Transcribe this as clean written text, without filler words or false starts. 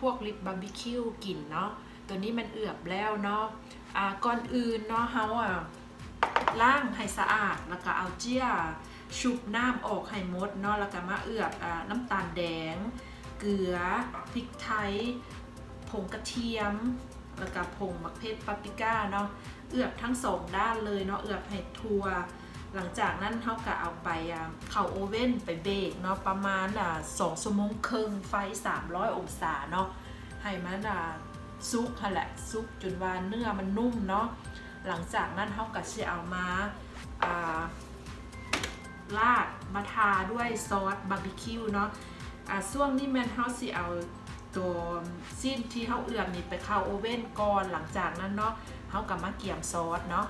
พวกลิปบาร์บีคิวกินเนาะตัวนี้มันเอือบแล้วเนาะก่อนอื่นเนาะเฮาล้างให้สะอาดแล้วก็เอาเจี้ยชุบน้ำออกให้หมดเนาะแล้วก็มาเอือบน้ำตาลแดงเกลือพริกไทยผงกระเทียมแล้วก็ผงมะเขือปาปริก้าเนาะเอือบทั้งสองด้านเลยเนาะเอือบให้ทั่วหลังจากนั้นเขาก็เอาไปเข้าโอเว่นไปเบกเนาะประมาณ2 ชั่วโมงครึ่งไฟ300 องศาเนาะให้มันซุกค่ะแหละซุกจนว่าเนื้อมันนุ่มเนาะหลังจากนั้นเขาก็จะเอามาราดมาทาด้วยซอสบาร์บีคิวเนาะช่วงนี้แมนเขาสิเอาตัวสิ้นที่เขาเอือบนี่ไปเข้าโอเว่นก่อนหลังจากนั้นเนาะเขาก็มาเกี่ยมซอสเนาะ